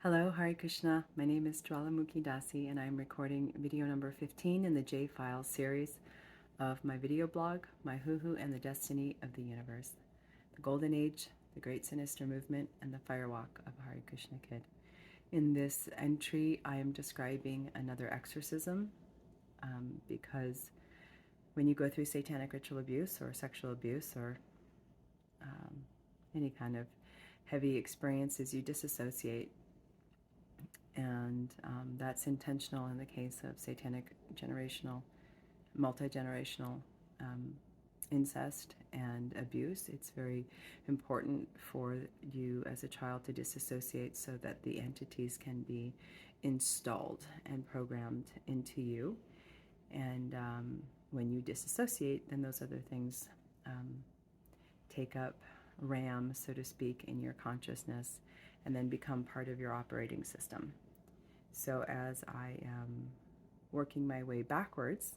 Hello, Hare Krishna. My name is Jvalamukhi Dasi, and I'm recording video number 15 in the J-File series of my video blog, My Hoo-Hoo and the Destiny of the Universe, the Golden Age, the Great Sinister Movement, and the Firewalk of Hare Krishna Kid. In this entry, I am describing another exorcism because when you go through satanic ritual abuse or sexual abuse or any kind of heavy experiences, you disassociate. And that's intentional in the case of satanic generational, multi-generational incest and abuse. It's very important for you as a child to disassociate so that the entities can be installed and programmed into you. And when you disassociate, then those other things take up RAM, so to speak, in your consciousness and then become part of your operating system. So as I am working my way backwards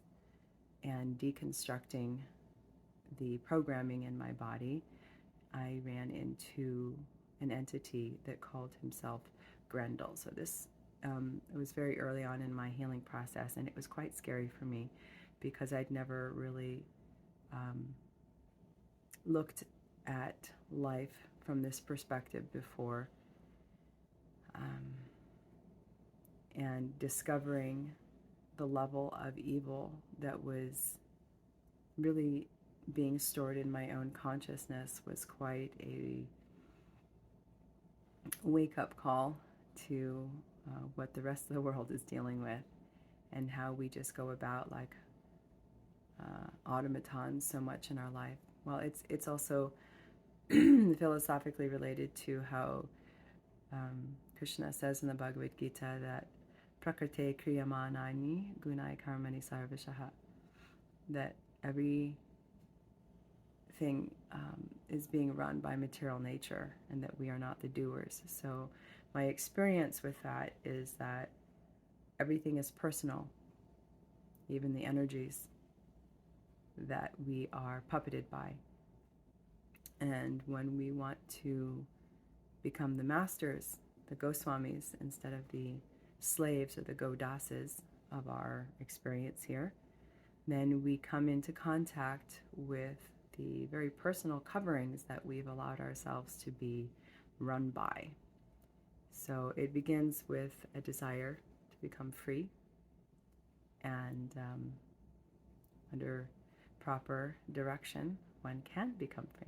and deconstructing the programming in my body, I ran into an entity that called himself Grendel. So this it was very early on in my healing process, and it was quite scary for me because I'd never really looked at life from this perspective before. And discovering the level of evil that was really being stored in my own consciousness was quite a wake-up call to what the rest of the world is dealing with and how we just go about like automatons so much in our life. Well, it's also philosophically related to how Krishna says in the Bhagavad Gita that Prakrite kriyamanani gunai karmani sarvashaha, that everything is being run by material nature and that we are not the doers. So my experience with that is that everything is personal, even the energies that we are puppeted by. And when we want to become the masters, the Goswamis, instead of the slaves or the Godasas of our experience here, then we come into contact with the very personal coverings that we've allowed ourselves to be run by. So it begins with a desire to become free, and under proper direction, one can become free.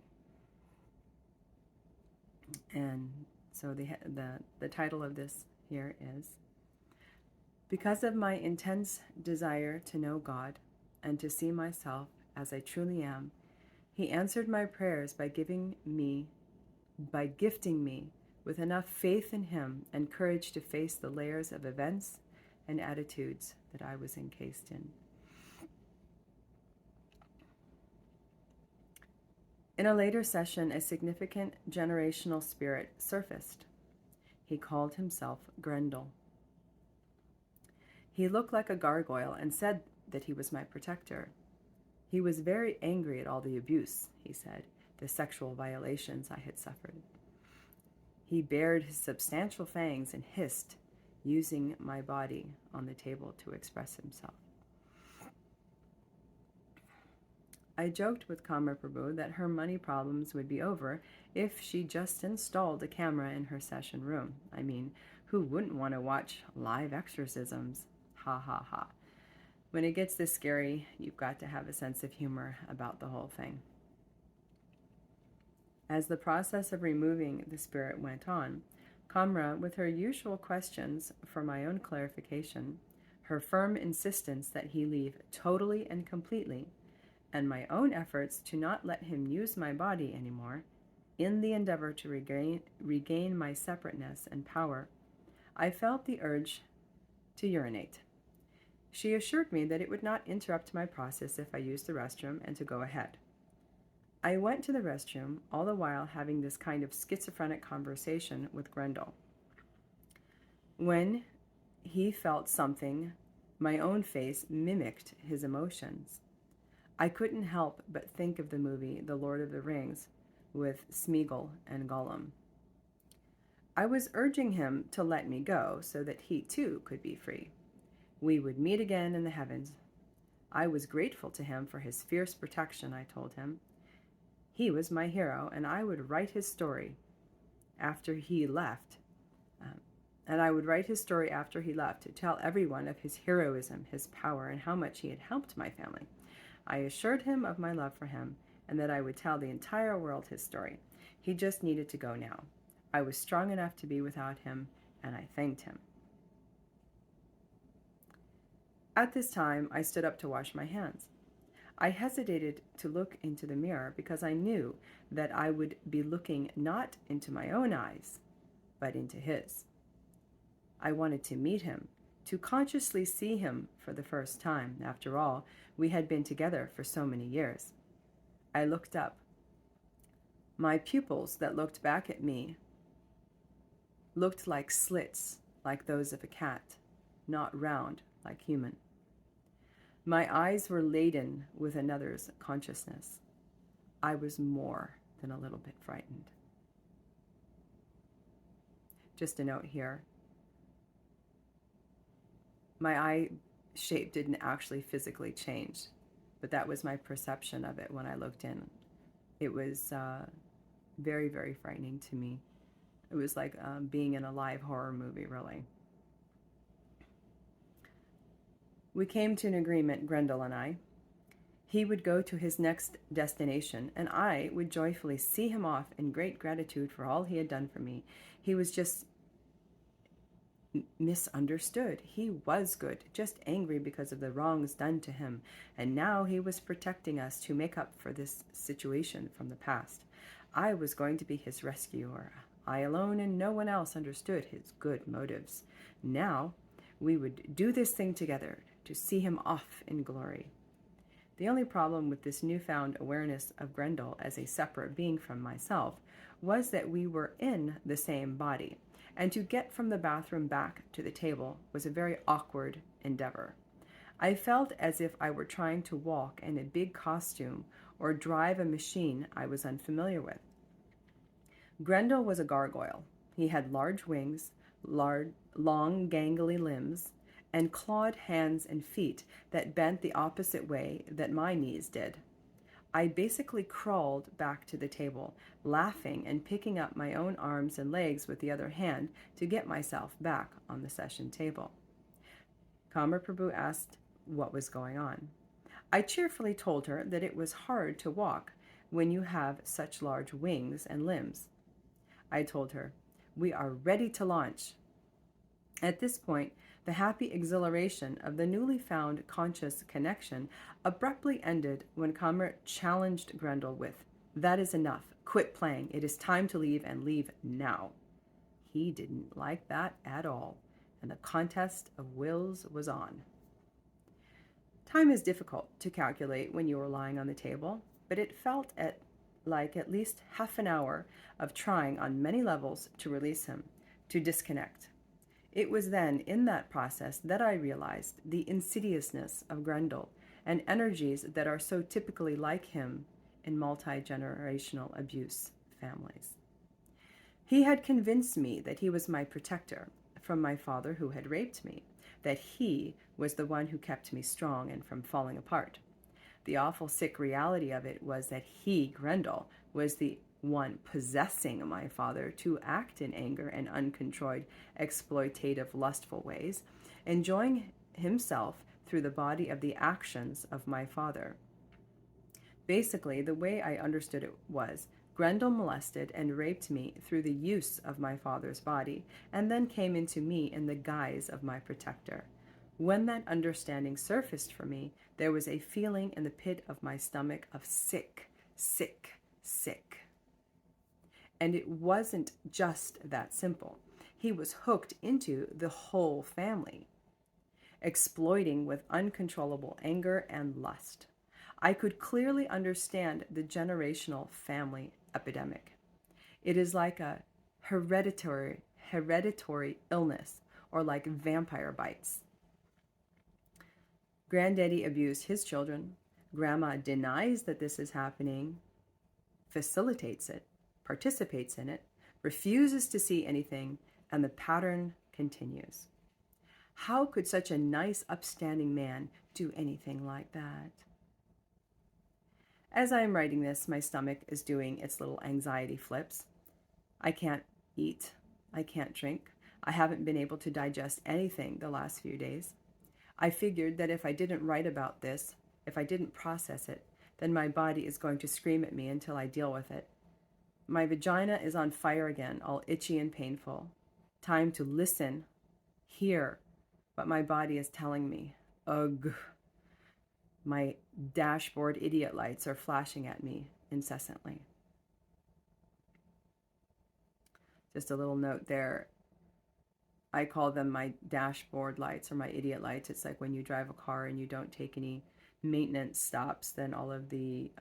And so the title of this here is, because of my intense desire to know God and to see myself as I truly am, He answered my prayers by gifting me with enough faith in Him and courage to face the layers of events and attitudes that I was encased in. In a later session, a significant generational spirit surfaced. He called himself Grendel. He looked like a gargoyle and said that he was my protector. He was very angry at all the abuse, he said, the sexual violations I had suffered. He bared his substantial fangs and hissed, using my body on the table to express himself. I joked with Mahaprabhu that her money problems would be over if she just installed a camera in her session room. I mean, who wouldn't want to watch live exorcisms? Ha ha ha. When it gets this scary, you've got to have a sense of humor about the whole thing. As the process of removing the spirit went on, Kamra, with her usual questions for my own clarification, her firm insistence that he leave totally and completely, and my own efforts to not let him use my body anymore, in the endeavor to regain my separateness and power, I felt the urge to urinate. She assured me that it would not interrupt my process if I used the restroom and to go ahead. I went to the restroom, all the while having this kind of schizophrenic conversation with Grendel. When he felt something, my own face mimicked his emotions. I couldn't help but think of the movie The Lord of the Rings with Smeagol and Gollum. I was urging him to let me go so that he too could be free. We would meet again in the heavens. I was grateful to him for his fierce protection, I told him. He was my hero, and I would write his story after he left. To tell everyone of his heroism, his power, and how much he had helped my family. I assured him of my love for him and that I would tell the entire world his story. He just needed to go now. I was strong enough to be without him, and I thanked him. At this time, I stood up to wash my hands. I hesitated to look into the mirror because I knew that I would be looking not into my own eyes, but into his. I wanted to meet him, to consciously see him for the first time. After all, we had been together for so many years. I looked up. My pupils that looked back at me looked like slits, like those of a cat, not round, like human. My eyes were laden with another's consciousness. I was more than a little bit frightened. Just a note here. My eye shape didn't actually physically change, but that was my perception of it when I looked in. It was very, very frightening to me. It was like being in a live horror movie, really. We came to an agreement, Grendel and I. He would go to his next destination, and I would joyfully see him off in great gratitude for all he had done for me. He was just misunderstood. He was good, just angry because of the wrongs done to him, and now he was protecting us to make up for this situation from the past. I was going to be his rescuer. I alone and no one else understood his good motives. Now we would do this thing together to see him off in glory. The only problem with this newfound awareness of Grendel as a separate being from myself was that we were in the same body, and to get from the bathroom back to the table was a very awkward endeavor. I felt as if I were trying to walk in a big costume or drive a machine I was unfamiliar with. Grendel was a gargoyle. He had large wings, long, gangly limbs, and clawed hands and feet that bent the opposite way that my knees did. I basically crawled back to the table, laughing and picking up my own arms and legs with the other hand to get myself back on the session table. Mahaprabhu asked what was going on. I cheerfully told her that it was hard to walk when you have such large wings and limbs. I told her, "We are ready to launch." At this point, the happy exhilaration of the newly found conscious connection abruptly ended when Kamar challenged Grendel with, "That is enough. Quit playing. It is time to leave, and leave now." He didn't like that at all, and the contest of wills was on. Time is difficult to calculate when you are lying on the table, but it felt like at least half an hour of trying on many levels to release him, to disconnect. It was then, in that process, that I realized the insidiousness of Grendel and energies that are so typically like him in multi-generational abuse families. He had convinced me that he was my protector from my father who had raped me, that he was the one who kept me strong and from falling apart. The awful sick reality of it was that he, Grendel, was the one possessing my father to act in anger and uncontrolled, exploitative, lustful ways, enjoying himself through the body of the actions of my father. Basically, the way I understood it was, Grendel molested and raped me through the use of my father's body, and then came into me in the guise of my protector. When that understanding surfaced for me, there was a feeling in the pit of my stomach of sick, sick, sick. And it wasn't just that simple. He was hooked into the whole family, exploiting with uncontrollable anger and lust. I could clearly understand the generational family epidemic. It is like a hereditary illness, or like vampire bites. Granddaddy abused his children. Grandma denies that this is happening, facilitates it, participates in it, refuses to see anything, and the pattern continues. How could such a nice, upstanding man do anything like that? As I am writing this, my stomach is doing its little anxiety flips. I can't eat. I can't drink. I haven't been able to digest anything the last few days. I figured that if I didn't write about this, if I didn't process it, then my body is going to scream at me until I deal with it. My vagina is on fire again, all itchy and painful. Time to listen, hear what my body is telling me. Ugh. My dashboard idiot lights are flashing at me incessantly. Just a little note there. I call them my dashboard lights or my idiot lights. It's like when you drive a car and you don't take any maintenance stops, then all of the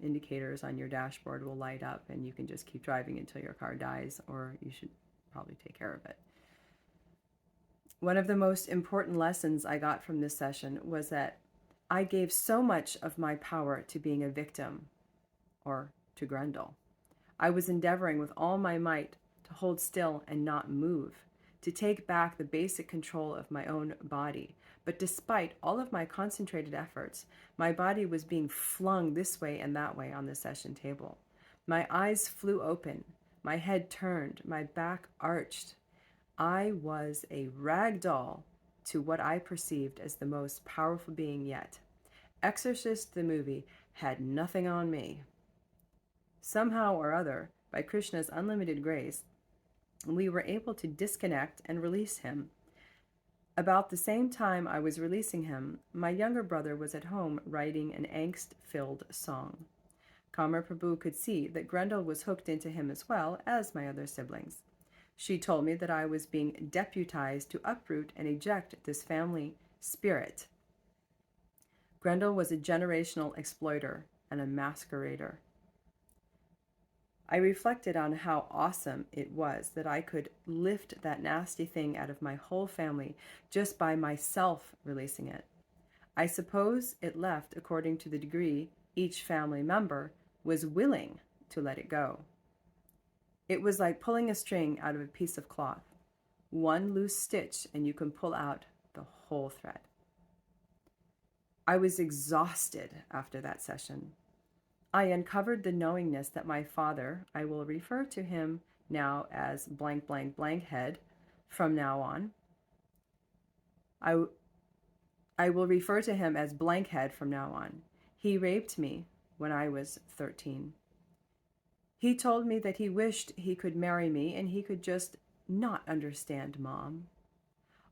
indicators on your dashboard will light up and you can just keep driving until your car dies, or you should probably take care of it. One of the most important lessons I got from this session was that I gave so much of my power to being a victim, or to Grendel. I was endeavoring with all my might to hold still and not move, to take back the basic control of my own body. But despite all of my concentrated efforts, my body was being flung this way and that way on the session table. My eyes flew open, my head turned, my back arched. I was a rag doll to what I perceived as the most powerful being yet. Exorcist the movie had nothing on me. Somehow or other, by Krishna's unlimited grace, we were able to disconnect and release him. About the same time I was releasing him, my younger brother was at home writing an angst-filled song. Mahaprabhu could see that Grendel was hooked into him as well as my other siblings. She told me that I was being deputized to uproot and eject this family spirit. Grendel was a generational exploiter and a masquerader. I reflected on how awesome it was that I could lift that nasty thing out of my whole family just by myself releasing it. I suppose it left according to the degree each family member was willing to let it go. It was like pulling a string out of a piece of cloth. One loose stitch and you can pull out the whole thread. I was exhausted after that session. I uncovered the knowingness that my father, I will refer to him now as blank, blank, blank head from now on. I will refer to him as blank head from now on. He raped me when I was 13. He told me that he wished he could marry me and he could just not understand Mom.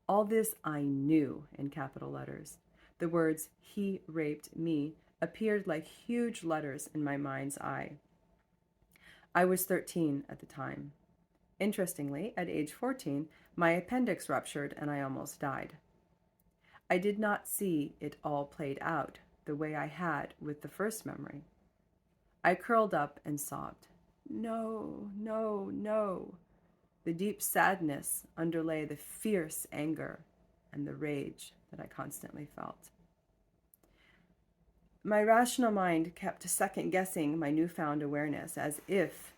All this I knew in capital letters. The words, he raped me, appeared like huge letters in my mind's eye. I was 13 at the time. Interestingly, at age 14, my appendix ruptured and I almost died. I did not see it all played out the way I had with the first memory. I curled up and sobbed. No, no, no. The deep sadness underlay the fierce anger and the rage that I constantly felt. My rational mind kept second-guessing my newfound awareness as if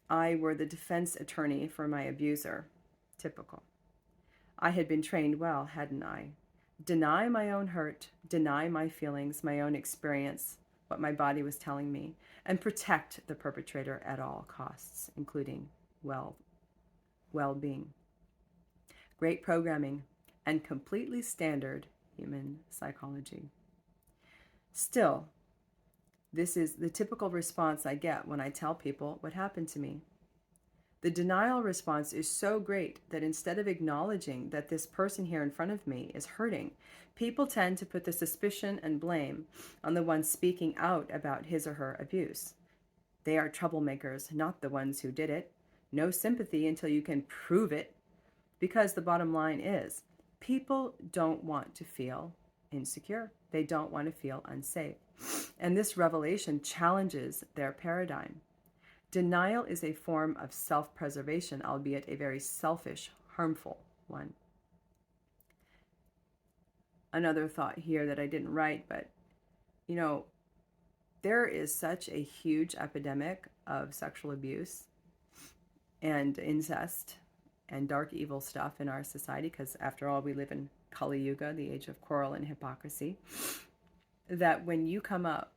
I were the defense attorney for my abuser. Typical. I had been trained well, hadn't I? Deny my own hurt, deny my feelings, my own experience, what my body was telling me, and protect the perpetrator at all costs, including well-being. Great programming and completely standard human psychology. Still, this is the typical response I get when I tell people what happened to me. The denial response is so great that instead of acknowledging that this person here in front of me is hurting, people tend to put the suspicion and blame on the ones speaking out about his or her abuse. They are troublemakers, not the ones who did it. No sympathy until you can prove it, because the bottom line is, people don't want to feel insecure. They don't want to feel unsafe. And this revelation challenges their paradigm. Denial is a form of self-preservation, albeit a very selfish, harmful one. Another thought here that I didn't write, but, there is such a huge epidemic of sexual abuse and incest and dark evil stuff in our society, because after all, we live in Kali Yuga, the age of quarrel and hypocrisy, that when you come out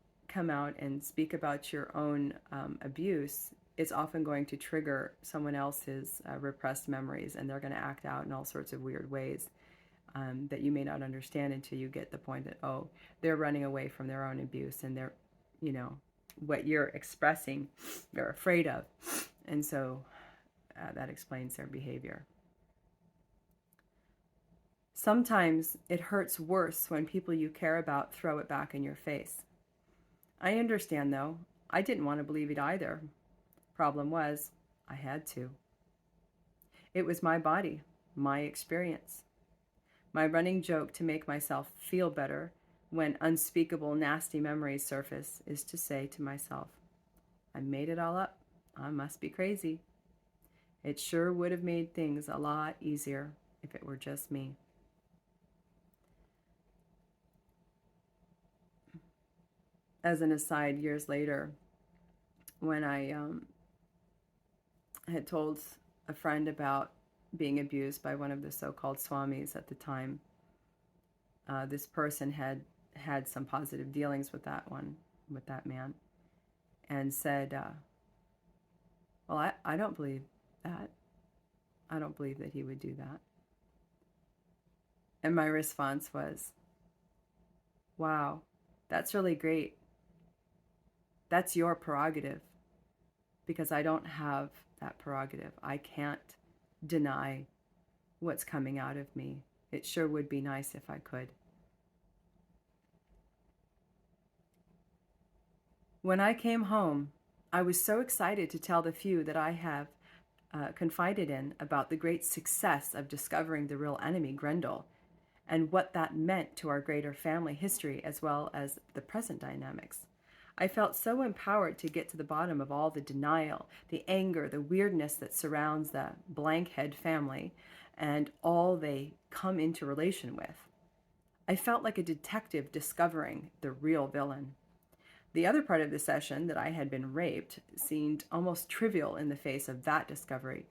and speak about your own abuse, it's often going to trigger someone else's repressed memories, and they're going to act out in all sorts of weird ways that you may not understand until you get the point that, oh, they're running away from their own abuse, and they're, what you're expressing, they're afraid of. And so that explains their behavior. Sometimes it hurts worse when people you care about throw it back in your face. I understand, though. I didn't want to believe it either. Problem was, I had to. It was my body, my experience. My running joke to make myself feel better when unspeakable nasty memories surface is to say to myself, I made it all up. I must be crazy. It sure would have made things a lot easier if it were just me. As an aside, years later, when I had told a friend about being abused by one of the so-called swamis at the time, this person had some positive dealings with that man, and said, well, I don't believe that. I don't believe that he would do that. And my response was, wow, that's really great. That's your prerogative, because I don't have that prerogative. I can't deny what's coming out of me. It sure would be nice if I could. When I came home, I was so excited to tell the few that I have confided in about the great success of discovering the real enemy, Grendel, and what that meant to our greater family history as well as the present dynamics. I felt so empowered to get to the bottom of all the denial, the anger, the weirdness that surrounds the blankhead family and all they come into relation with. I felt like a detective discovering the real villain. The other part of the session, that I had been raped, seemed almost trivial in the face of that discovery,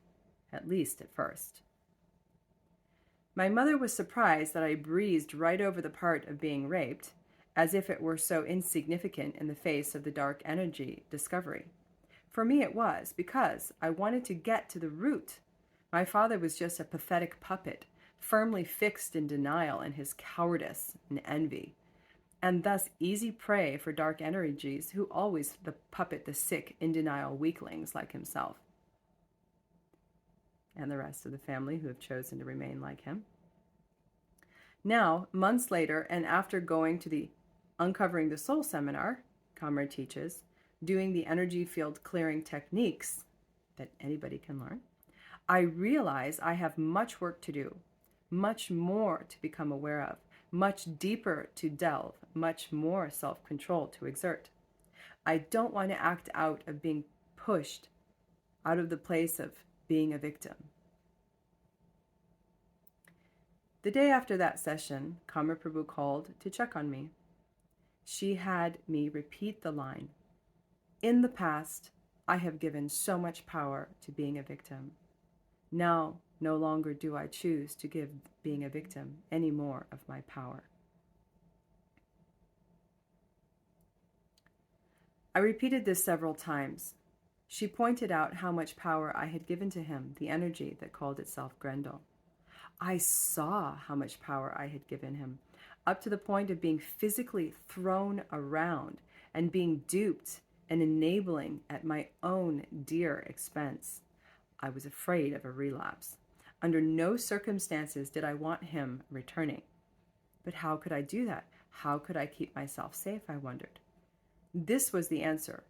at least at first. My mother was surprised that I breezed right over the part of being raped, as if it were so insignificant in the face of the dark energy discovery. For me it was, because I wanted to get to the root. My father was just a pathetic puppet, firmly fixed in denial and his cowardice and envy, and thus easy prey for dark energies who always puppet the sick, in denial weaklings like himself, and the rest of the family who have chosen to remain like him. Now, months later, and after going to the Uncovering the Soul seminar, Comrade teaches, doing the energy field clearing techniques that anybody can learn, I realize I have much work to do, much more to become aware of, much deeper to delve, much more self-control to exert. I don't want to act out of being pushed out of the place of being a victim. The day after that session, Mahaprabhu called to check on me. She had me repeat the line, in the past, I have given so much power to being a victim. Now, no longer do I choose to give being a victim any more of my power. I repeated this several times. She pointed out how much power I had given to him, the energy that called itself Grendel. I saw how much power I had given him, up to the point of being physically thrown around and being duped and enabling at my own dear expense. I was afraid of a relapse. Under no circumstances did I want him returning. But how could I do that? How could I keep myself safe, I wondered. This was the answer.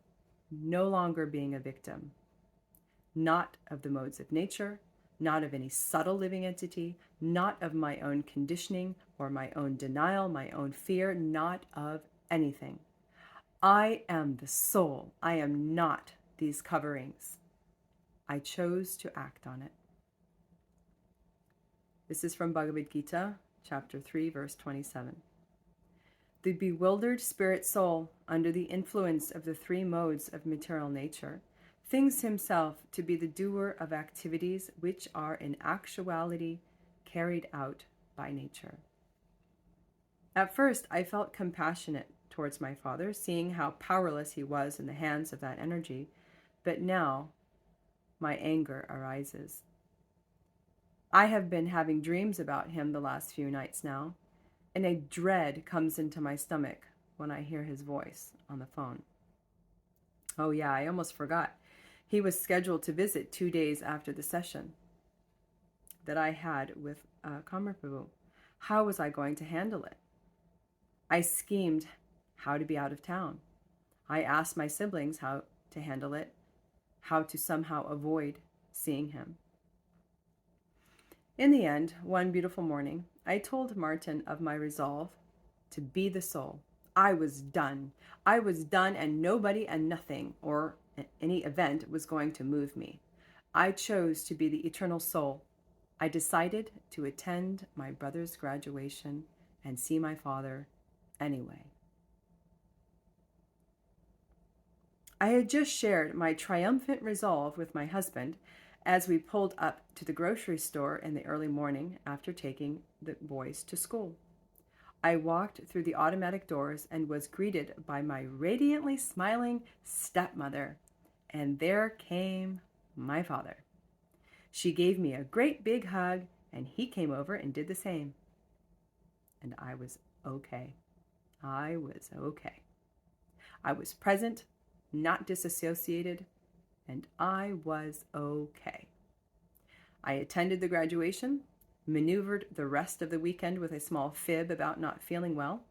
No longer being a victim. Not of the modes of nature, not of any subtle living entity, not of my own conditioning or my own denial, my own fear, not of anything. I am the soul. I am not these coverings. I chose to act on it. This is from Bhagavad Gita, chapter 3, verse 27. The bewildered spirit soul, under the influence of the three modes of material nature, thinks himself to be the doer of activities which are in actuality carried out by nature. At first, I felt compassionate towards my father, seeing how powerless he was in the hands of that energy, but now my anger arises. I have been having dreams about him the last few nights now, and a dread comes into my stomach when I hear his voice on the phone. Oh yeah, I almost forgot. He was scheduled to visit 2 days after the session that I had with Mahaprabhu. How was I going to handle it? I schemed how to be out of town. I asked my siblings how to handle it, how to somehow avoid seeing him. In the end, one beautiful morning, I told Martin of my resolve to be the soul. I was done. I was done, and nobody and nothing or any event was going to move me. I chose to be the eternal soul. I decided to attend my brother's graduation and see my father anyway. I had just shared my triumphant resolve with my husband as we pulled up to the grocery store in the early morning after taking the boys to school. I walked through the automatic doors and was greeted by my radiantly smiling stepmother, and there came my father. She gave me a great big hug, and he came over and did the same. And I was okay. I was okay. I was present, not disassociated, and I was okay. I attended the graduation, maneuvered the rest of the weekend with a small fib about not feeling well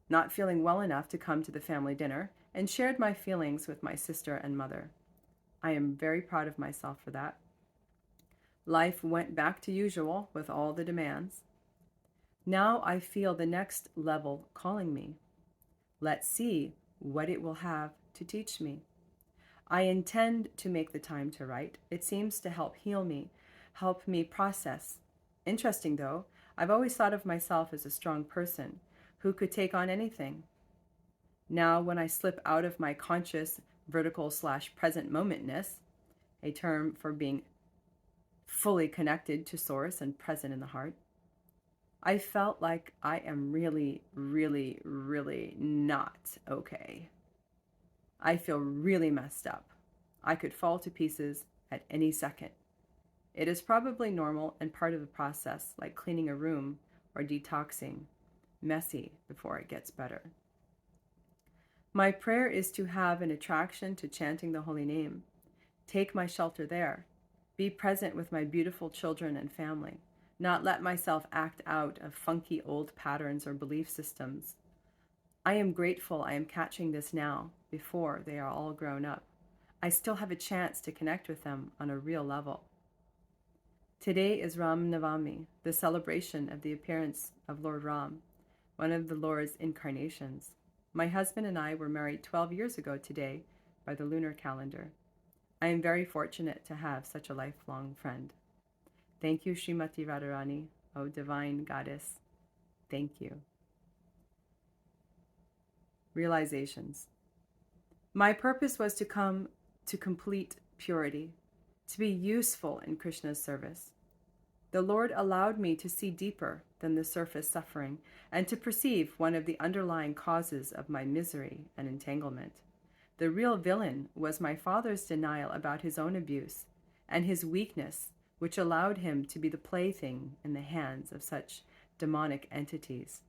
enough to come to the family dinner, and shared my feelings with my sister and mother. I am very proud of myself for that. Life went back to usual with all the demands. Now I feel the next level calling me. Let's see what it will have to teach me. I intend to make the time to write. It seems to help heal me, help me process. Interesting though, I've always thought of myself as a strong person who could take on anything. Now when I slip out of my conscious vertical/present momentness, a term for being fully connected to source and present in the heart, I felt like I am really, really, really not okay. I feel really messed up. I could fall to pieces at any second. It is probably normal and part of the process, like cleaning a room or detoxing, messy before it gets better. My prayer is to have an attraction to chanting the holy name. Take my shelter there. Be present with my beautiful children and family. Not let myself act out of funky old patterns or belief systems. I am grateful I am catching this now, before they are all grown up. I still have a chance to connect with them on a real level. Today is Ram Navami, the celebration of the appearance of Lord Ram, one of the Lord's incarnations. My husband and I were married 12 years ago today by the lunar calendar. I am very fortunate to have such a lifelong friend. Thank you, Srimati Radharani, O divine goddess. Thank you. Realizations. My purpose was to come to complete purity, to be useful in Krishna's service. The Lord allowed me to see deeper than the surface suffering and to perceive one of the underlying causes of my misery and entanglement. The real villain was my father's denial about his own abuse and his weakness, which allowed him to be the plaything in the hands of such demonic entities.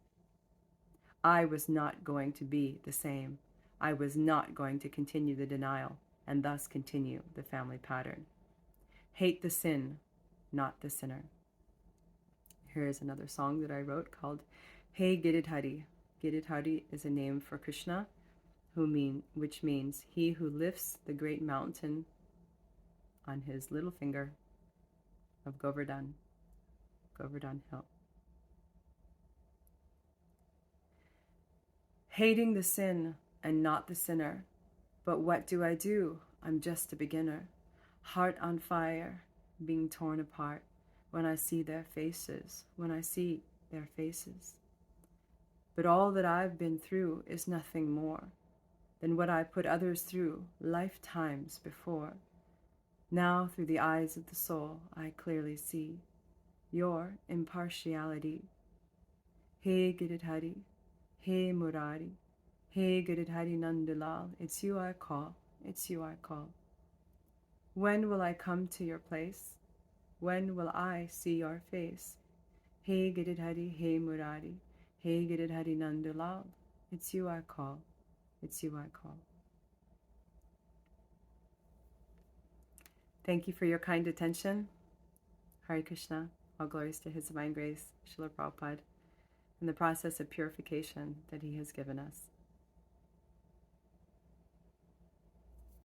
I was not going to be the same. I was not going to continue the denial and thus continue the family pattern. Hate the sin, not the sinner. Here is another song that I wrote called Hey Giridhari. Giridhari is a name for Krishna, which means he who lifts the great mountain on his little finger of Govardhan Hill. Hating the sin and not the sinner. But what do? I'm just a beginner. Heart on fire, being torn apart when I see their faces, But all that I've been through is nothing more. than what I put others through lifetimes before. Now through the eyes of the soul I clearly see your impartiality. Hey Giridhari, hey Murari, hey Giridhari Nandalal, it's you I call, it's you I call. When will I come to your place? When will I see your face? Hey Giridhari, hey Murari, hey Giridhari Nandalal, it's you I call, it's you I call. Thank you for your kind attention. Hare Krishna, all glories to His Divine Grace, Srila Prabhupada, and the process of purification that He has given us.